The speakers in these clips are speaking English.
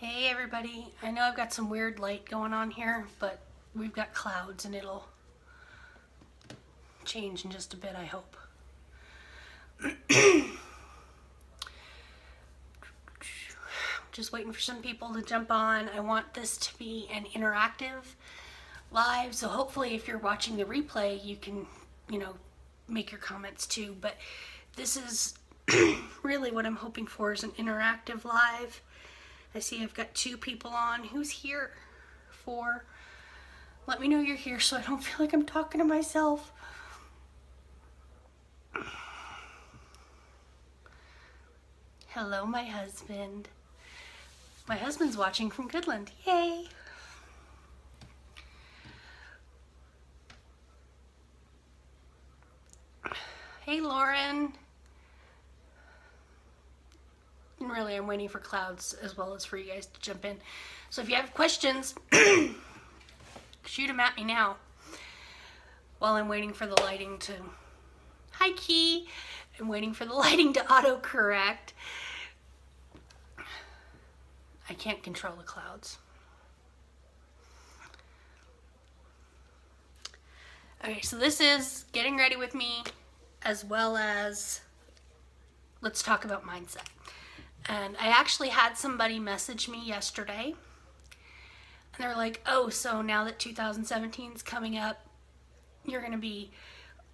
Hey everybody, I know I've got some weird light going on here, but we've got clouds and it'll change in just a bit, I hope. Just waiting for some people to jump on. I want this to be an interactive live, so hopefully if you're watching the replay, you can, make your comments too, but this is really what I'm hoping for is an interactive live. I see I've got 2 people on. Who's here? 4. Let me know you're here so I don't feel like I'm talking to myself. Hello, my husband. My husband's watching from Goodland. Yay! Hey, Lauren. And really, I'm waiting for clouds as well as for you guys to jump in. So if you have questions, shoot them at me now while I'm waiting for the lighting to... Hi, Key. I'm waiting for the lighting to autocorrect. I can't control the clouds. Okay, so this is getting ready with me as well as let's talk about mindset. And I actually had somebody message me yesterday and they're like, oh, so now that 2017 is coming up, you're going to be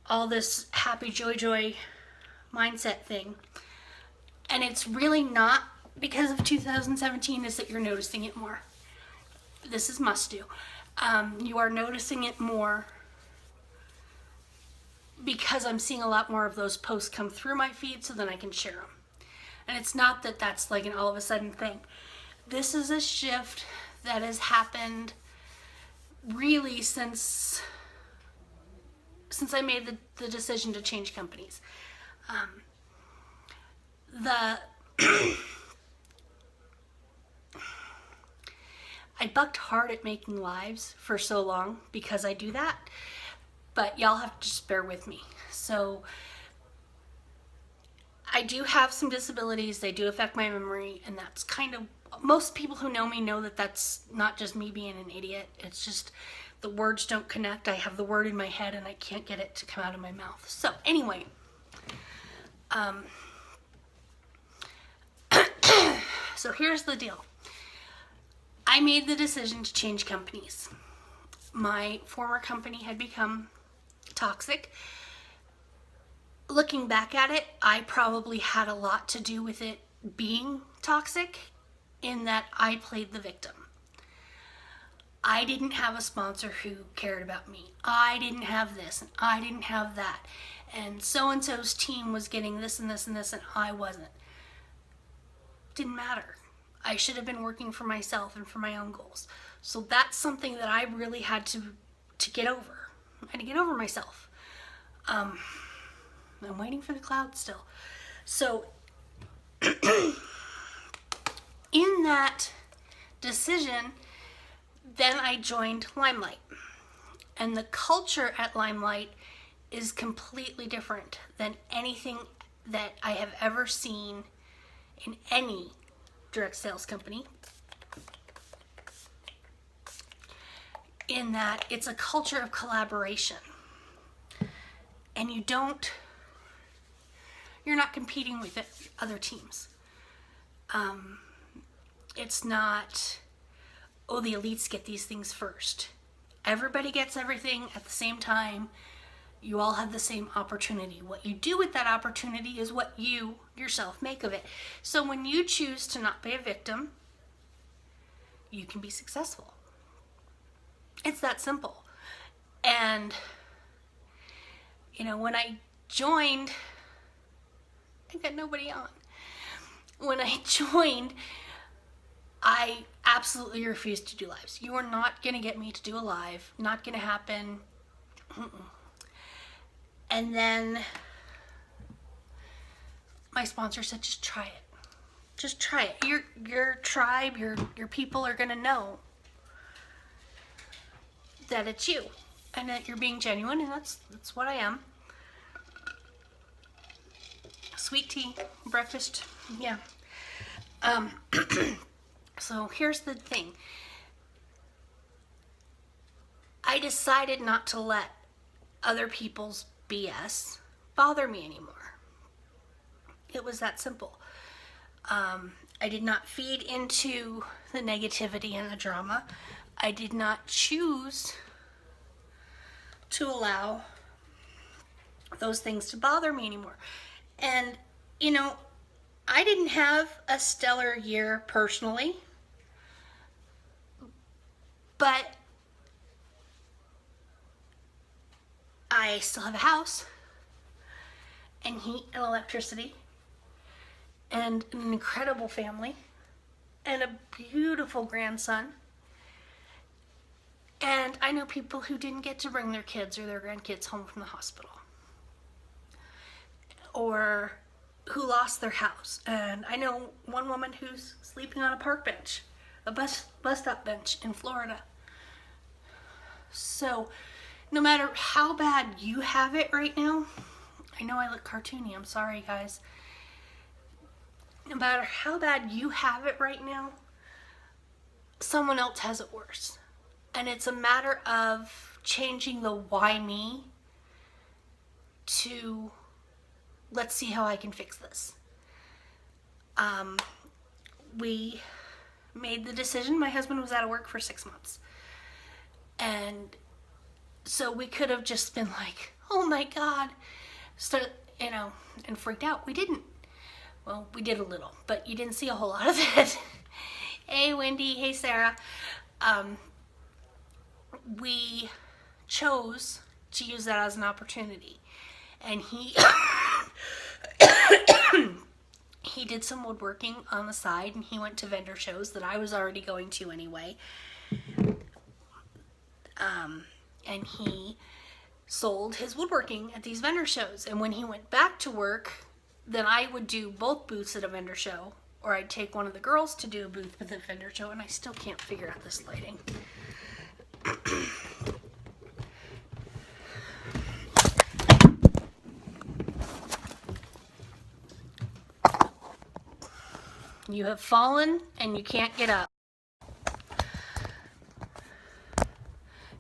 all this happy joy mindset thing. And it's really not because of 2017, is that you're noticing it more. This is must do. You are noticing it more because I'm seeing a lot more of those posts come through my feed so then I can share them. And it's not that that's like an all of a sudden thing. This is a shift that has happened really since I made the decision to change companies. I bucked hard at making lives for so long because I do that, but y'all have to just bear with me. So I do have some disabilities. They do affect my memory, and that's kind of, most people who know me know that that's not just me being an idiot. It's just the words don't connect. I have the word in my head and I can't get it to come out of my mouth. So anyway, so here's the deal. I made the decision to change companies. My former company had become toxic. Looking back at it, I probably had a lot to do with it being toxic in that I played the victim. I didn't have a sponsor who cared about me. I didn't have this and I didn't have that. And so-and-so's team was getting this and this and this and I wasn't. Didn't matter. I should have been working for myself and for my own goals. So that's something that I really had to get over. I had to get over myself. I'm waiting for the clouds still. So in that decision, then I joined Limelight. And the culture at Limelight is completely different than anything that I have ever seen in any direct sales company. In that it's a culture of collaboration. And you're not competing with other teams. It's not, oh, the elites get these things first. Everybody gets everything at the same time. You all have the same opportunity. What you do with that opportunity is what you yourself make of it. So when you choose to not be a victim, you can be successful. It's that simple. And when I joined, I got nobody on. When I joined, I absolutely refused to do lives. You are not going to get me to do a live. Not going to happen. And then my sponsor said, just try it. Just try it. Your tribe, your people are going to know that it's you and that you're being genuine, and that's what I am. Sweet tea, breakfast, yeah. So here's the thing. I decided not to let other people's BS bother me anymore. It was that simple. I did not feed into the negativity and the drama. I did not choose to allow those things to bother me anymore. And, you know, I didn't have a stellar year personally, but I still have a house and heat and electricity and an incredible family and a beautiful grandson. And I know people who didn't get to bring their kids or their grandkids home from the hospital, or who lost their house. And I know one woman who's sleeping on a park bench, a bus stop bench in Florida. So no matter how bad you have it right now, I know I look cartoony, I'm sorry guys. No matter how bad you have it right now, someone else has it worse. And it's a matter of changing the why me to let's see how I can fix this. We made the decision. My husband was out of work for 6 months. And so we could have just been like, oh my God, and freaked out. We didn't. Well, we did a little, but you didn't see a whole lot of it. Hey, Wendy. Hey, Sarah. We chose to use that as an opportunity. And he did some woodworking on the side, and he went to vendor shows that I was already going to anyway. And he sold his woodworking at these vendor shows. And when he went back to work, then I would do both booths at a vendor show, or I'd take one of the girls to do a booth at the vendor show, and I still can't figure out this lighting. You have fallen and you can't get up.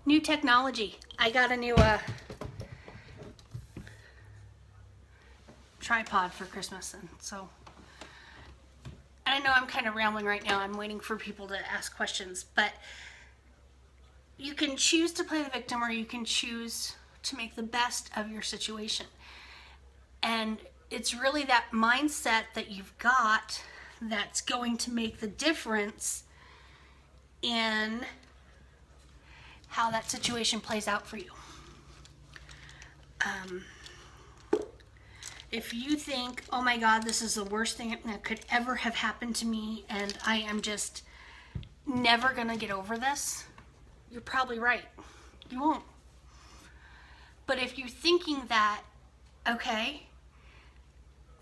New technology. I got a new tripod for Christmas, and so I know I'm kind of rambling right now. I'm waiting for people to ask questions, but you can choose to play the victim, or you can choose to make the best of your situation. And it's really that mindset that you've got that's going to make the difference in how that situation plays out for you. If you think, oh my God, this is the worst thing that could ever have happened to me and I am just never gonna get over this, you're probably right. You won't. But if you're thinking that, okay,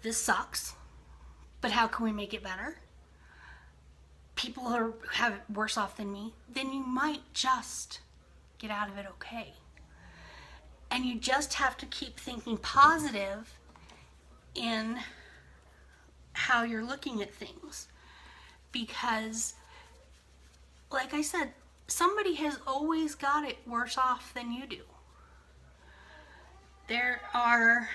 this sucks, but how can we make it better? People have it worse off than me, then you might just get out of it okay. And you just have to keep thinking positive in how you're looking at things. Because, like I said, somebody has always got it worse off than you do. There are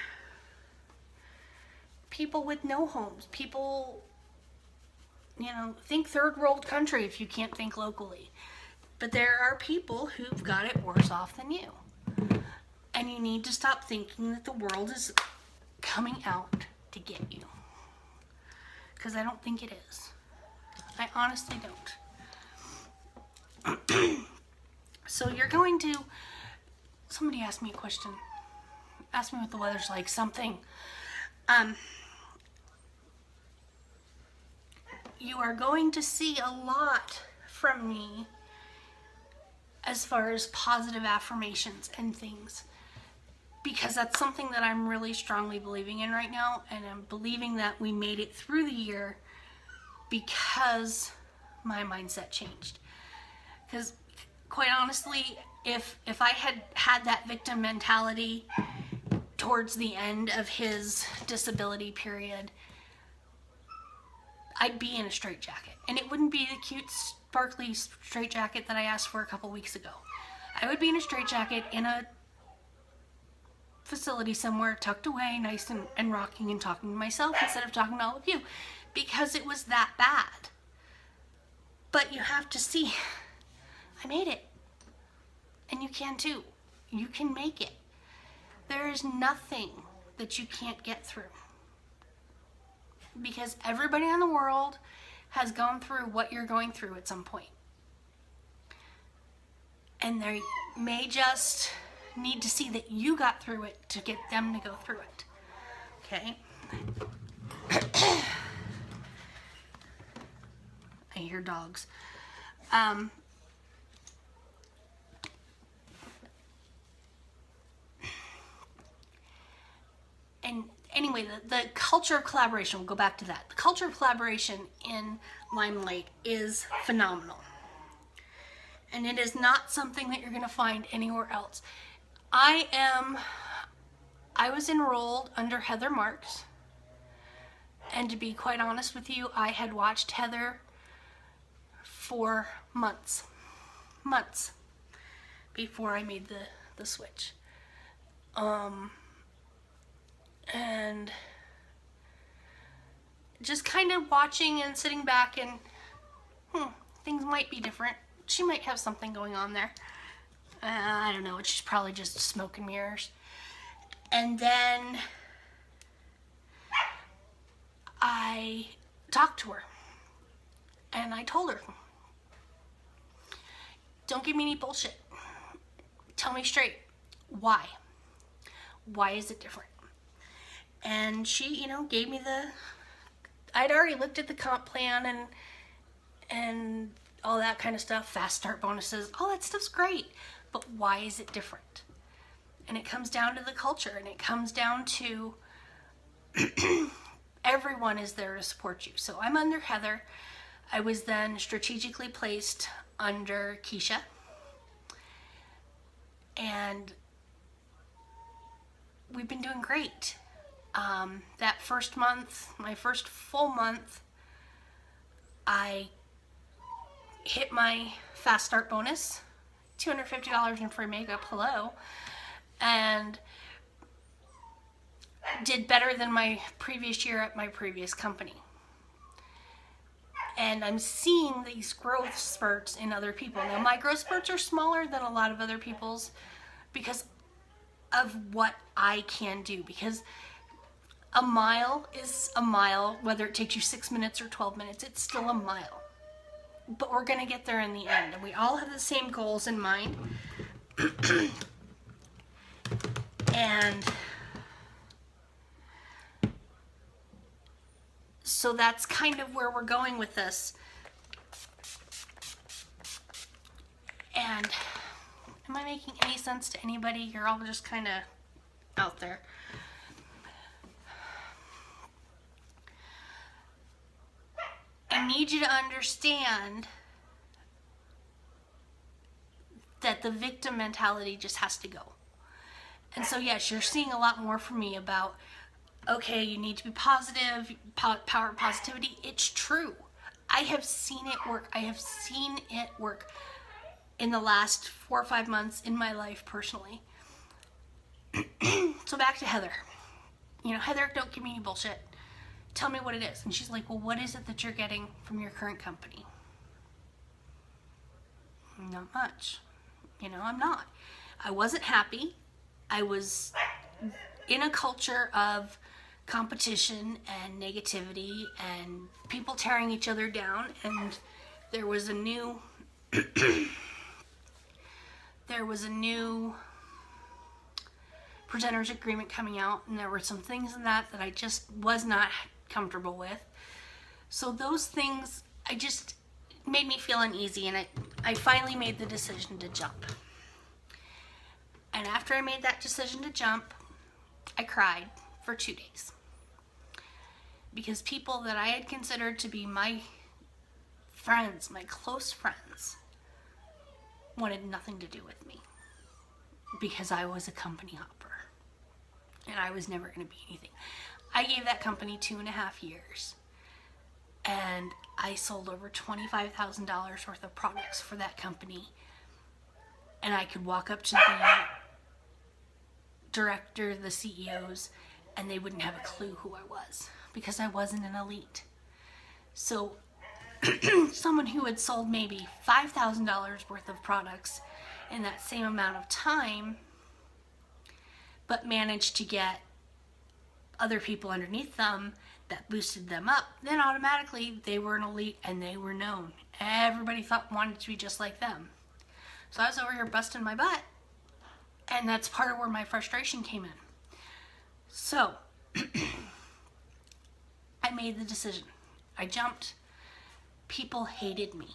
people with no homes, people, think third world country if you can't think locally. But there are people who've got it worse off than you. And you need to stop thinking that the world is coming out to get you. Because I don't think it is. I honestly don't. So you're going to, somebody asked me a question. Asked me what the weather's like, something. You are going to see a lot from me as far as positive affirmations and things, because that's something that I'm really strongly believing in right now, and I'm believing that we made it through the year because my mindset changed. Because quite honestly, if I had that victim mentality towards the end of his disability period, I'd be in a straitjacket. And it wouldn't be the cute, sparkly straitjacket that I asked for a couple weeks ago. I would be in a straitjacket in a facility somewhere, tucked away, nice and rocking and talking to myself instead of talking to all of you, because it was that bad. But you have to see, I made it. And you can too. You can make it. There is nothing that you can't get through. Because everybody in the world has gone through what you're going through at some point. And they may just need to see that you got through it to get them to go through it. Okay? I hear dogs. And anyway, the culture of collaboration, we'll go back to that. The culture of collaboration in Limelight is phenomenal. And it is not something that you're going to find anywhere else. I was enrolled under Heather Marks. And to be quite honest with you, I had watched Heather for months before I made the switch. And just kind of watching and sitting back and things might be different. She might have something going on there. I don't know. She's probably just smoke and mirrors. And then I talked to her and I told her, don't give me any bullshit. Tell me straight. Why? Why is it different? And she, gave me I'd already looked at the comp plan and all that kind of stuff, fast start bonuses, all that stuff's great, but why is it different? And it comes down to the culture, and it comes down to everyone is there to support you. So I'm under Heather. I was then strategically placed under Keisha. And we've been doing great. That first month, my first full month, I hit my fast start bonus, $250 in free makeup, hello, and did better than my previous year at my previous company. And I'm seeing these growth spurts in other people. Now, my growth spurts are smaller than a lot of other people's because of what I can do. Because a mile is a mile, whether it takes you 6 minutes or 12 minutes, it's still a mile. But we're going to get there in the end. And we all have the same goals in mind. And so that's kind of where we're going with this. And am I making any sense to anybody? You're all just kind of out there. I need you to understand that the victim mentality just has to go. And so yes, you're seeing a lot more from me about, okay, you need to be positive, power of positivity. It's true. I have seen it work. I have seen it work in the last 4 or 5 months in my life personally. So back to Heather. Heather, don't give me any bullshit. Tell me what it is. And she's like, well, what is it that you're getting from your current company? Not much. I'm not. I wasn't happy. I was in a culture of competition and negativity and people tearing each other down, and there was a new presenters agreement coming out, and there were some things in that I just was not comfortable with. So those things just made me feel uneasy, and I finally made the decision to jump. And after I made that decision to jump, I cried for 2 days. Because people that I had considered to be my friends, my close friends, wanted nothing to do with me. Because I was a company hopper. And I was never going to be anything. I gave that company 2.5 years. and I sold over $25,000 worth of products for that company. And I could walk up to the director, the CEOs, and they wouldn't have a clue who I was because I wasn't an elite. So someone who had sold maybe $5,000 worth of products in that same amount of time, but managed to get other people underneath them that boosted them up, then automatically they were an elite and they were known. Everybody wanted to be just like them. So I was over here busting my butt, and that's part of where my frustration came in. So I made the decision. I jumped. People hated me.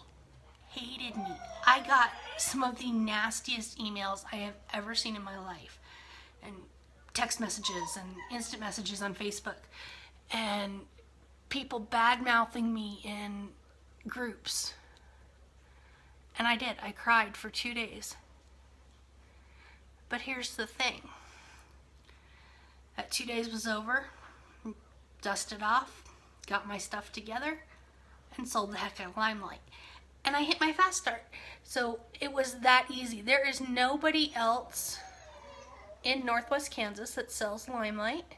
I got some of the nastiest emails I have ever seen in my life, and text messages and instant messages on Facebook, and people bad-mouthing me in groups. And I did. I cried for 2 days. But here's the thing. That 2 days was over, dusted off, got my stuff together, and sold the heck out of Limelight. And I hit my fast start. So it was that easy. There is nobody else in Northwest Kansas that sells Limelight.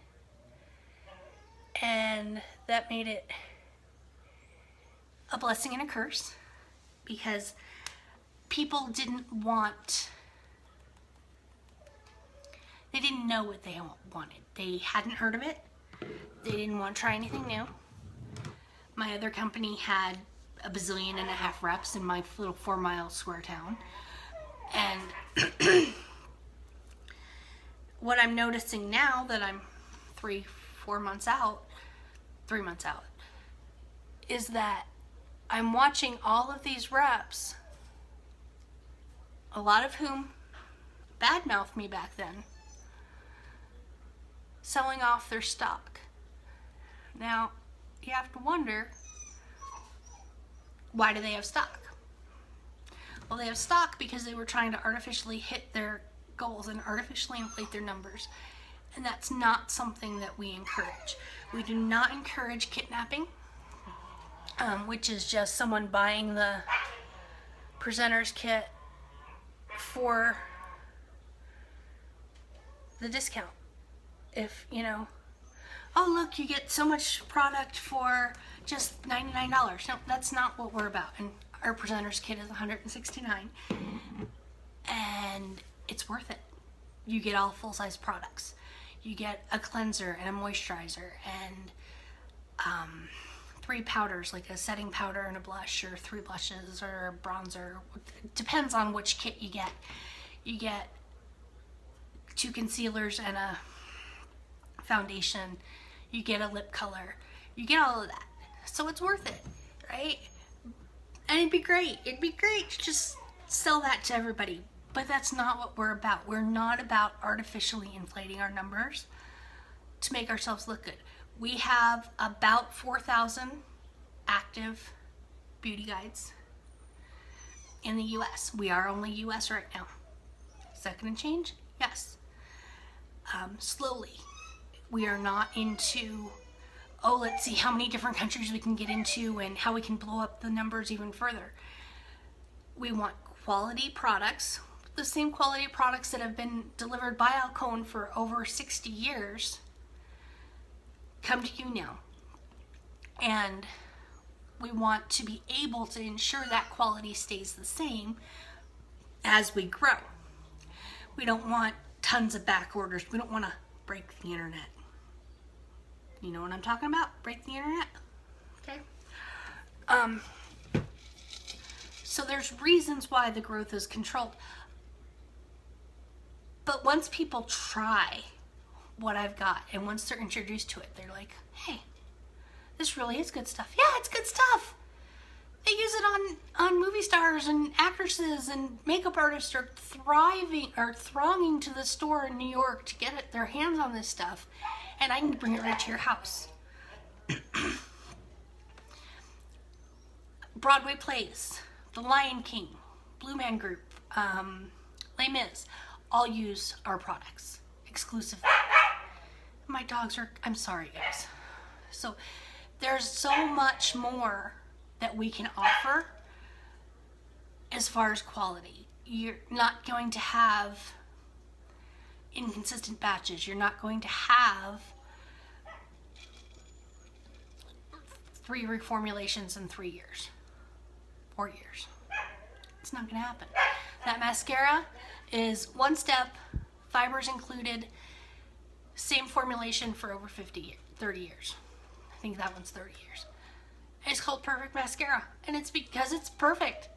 And that made it a blessing and a curse, because people didn't know what they wanted. They hadn't heard of it. They didn't want to try anything new. My other company had 1.5 bazillion reps in my little 4-mile square town. And what I'm noticing now that I'm 3 months out, is that I'm watching all of these reps, a lot of whom badmouthed me back then, selling off their stock. Now, you have to wonder, why do they have stock? Well, they have stock because they were trying to artificially hit their goals and artificially inflate their numbers. And that's not something that we encourage. We do not encourage kidnapping, which is just someone buying the presenter's kit for the discount. If, oh look, you get so much product for just $99. No, that's not what we're about. And our presenter's kit is $169, and it's worth it. You get all full-size products. You get a cleanser and a moisturizer and 3 powders, like a setting powder and a blush, or 3 blushes or a bronzer. It depends on which kit you get. You get 2 concealers and a foundation. You get a lip color. You get all of that. So it's worth it, right? And it'd be great. It'd be great to just sell that to everybody. But that's not what we're about. We're not about artificially inflating our numbers to make ourselves look good. We have about 4,000 active beauty guides in the US. We are only US right now. Is that going to change? Yes. Slowly. We are not into, oh, let's see how many different countries we can get into and how we can blow up the numbers even further. We want quality products, the same quality products that have been delivered by Alcone for over 60 years come to you now. And we want to be able to ensure that quality stays the same as we grow. We don't want tons of back orders. We don't want to break the internet. You know what I'm talking about? Break the internet? Okay. So there's reasons why the growth is controlled. But once people try what I've got, and once they're introduced to it, they're like, hey, this really is good stuff. Yeah, it's good stuff. They use it on movie stars and actresses, and makeup artists are thronging to the store in New York to get their hands on this stuff, and I can bring it right to your house. Broadway plays, The Lion King, Blue Man Group, Les Mis, all use our products exclusively. My dogs are, I'm sorry guys. So There's so much more that we can offer as far as quality. You're not going to have inconsistent batches. You're not going to have 3 reformulations in 3 years, 4 years. It's not going to happen. That mascara is one step, fibers included, same formulation for over 30 years. I think that one's 30 years. And it's called Perfect Mascara, and it's because it's perfect.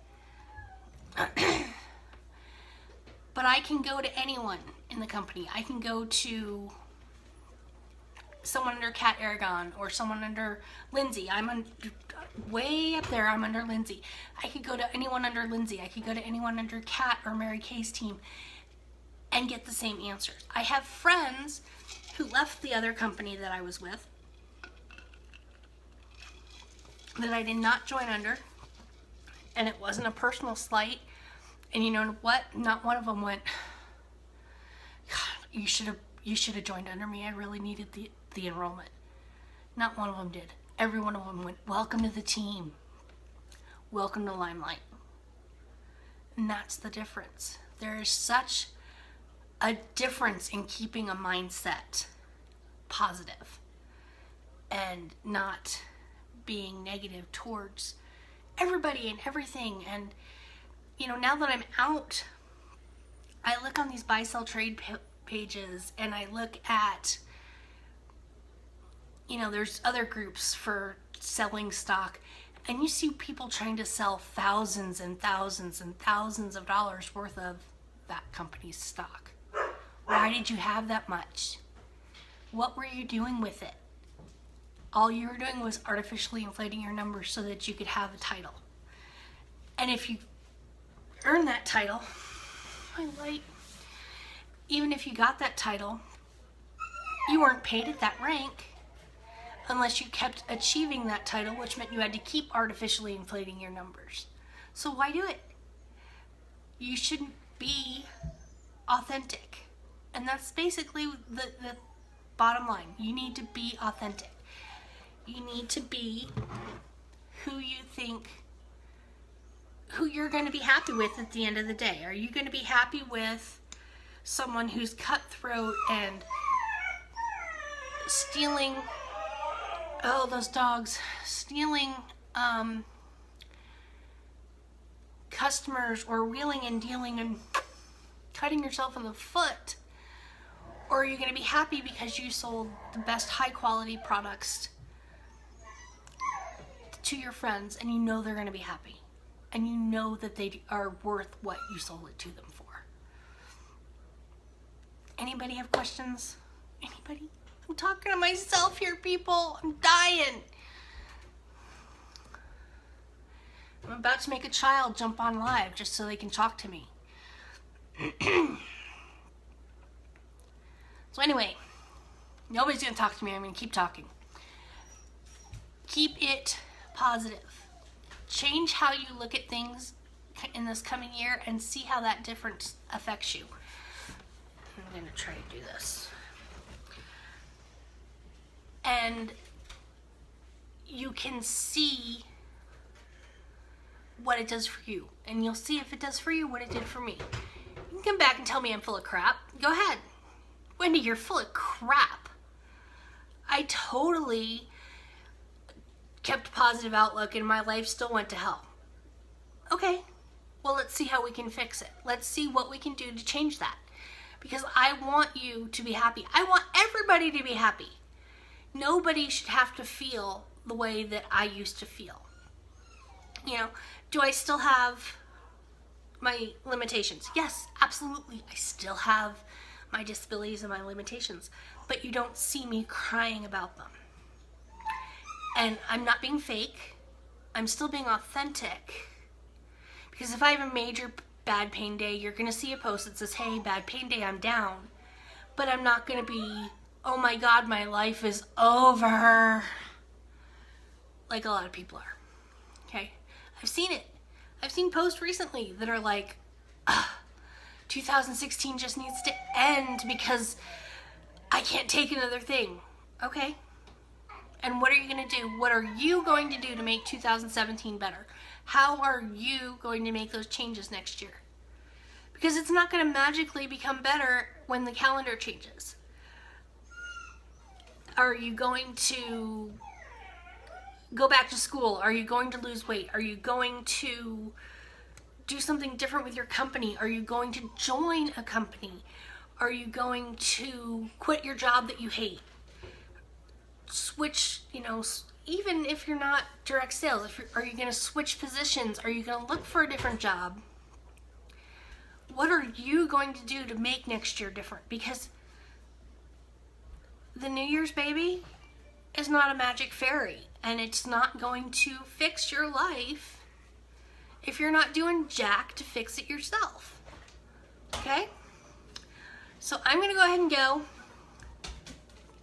But I can go to anyone in the company. I can go to someone under Kat Aragon or someone under Lindsay. Way up there, I'm under Lindsay. I could go to anyone under Lindsay. I could go to anyone under Kat or Mary Kay's team and get the same answers. I have friends who left the other company that I was with that I did not join under, and it wasn't a personal slight. And you know what? Not one of them went, God, you should have joined under me. I really needed the enrollment. Not one of them did. Every one of them went, welcome to the team. Welcome to Limelight. And that's the difference. There is such a difference in keeping a mindset positive and not being negative towards everybody and everything. And you know, now that I'm out, I look on these buy sell trade pages and I look at, you know, there's other groups for selling stock, and you see people trying to sell thousands and thousands and thousands of dollars worth of that company's stock. Why did you have that much? What were you doing with it? All you were doing was artificially inflating your numbers so that you could have a title. And if you earn that title, even if you got that title, you weren't paid at that rank unless you kept achieving that title, which meant you had to keep artificially inflating your numbers. So why do it? You shouldn't be authentic. And that's basically the bottom line. You need to be authentic. You need to be who you think, who you're going to be happy with at the end of the day. Are you going to be happy with someone who's cutthroat and stealing, oh, those dogs, stealing customers, or wheeling and dealing and cutting yourself in the foot? Or are you going to be happy because you sold the best high quality products to your friends, and you know they're going to be happy, and you know that they are worth what you sold it to them for? Anybody have questions? Anybody? I'm talking to myself here, people. I'm dying. I'm about to make a child jump on live just so they can talk to me. So anyway, nobody's going to talk to me. I'm going to keep talking. Keep it positive. Change how you look at things in this coming year and see how that difference affects you. I'm going to try to do this. And you can see what it does for you. And you'll see if it does for you what it did for me. You can come back and tell me I'm full of crap. Go ahead. Wendy, you're full of crap. I totally kept a positive outlook and my life still went to hell. Okay, well, let's see how we can fix it. Let's see what we can do to change that. Because I want you to be happy. I want everybody to be happy. Nobody should have to feel the way that I used to feel. You know, do I still have my limitations? Yes, absolutely. I still have my disabilities and my limitations, but you don't see me crying about them. And I'm not being fake. I'm still being authentic. Because if I have a major bad pain day, you're going to see a post that says, hey, bad pain day, I'm down. But I'm not going to be, oh my God, my life is over, like a lot of people are. Okay? I've seen it. I've seen posts recently that are like, 2016 just needs to end because I can't take another thing. Okay? And what are you going to do? What are you going to do to make 2017 better? How are you going to make those changes next year? Because it's not going to magically become better when the calendar changes. Are you going to go back to school? Are you going to lose weight? Are you going to do something different with your company? Are you going to join a company? Are you going to quit your job that you hate? Switch, even if you're not direct sales, are you going to switch positions? Are you going to look for a different job? What are you going to do to make next year different? Because the New Year's baby is not a magic fairy, and it's not going to fix your life if you're not doing jack to fix it yourself. Okay? So I'm going to go ahead and go.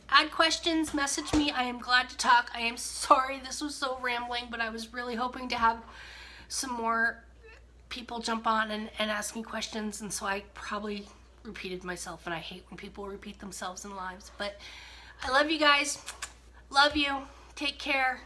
Add questions, message me. I am glad to talk. I am sorry this was so rambling, but I was really hoping to have some more people jump on and ask me questions, and so I probably repeated myself, and I hate when people repeat themselves in lives. But I love you guys. Love you. Take care.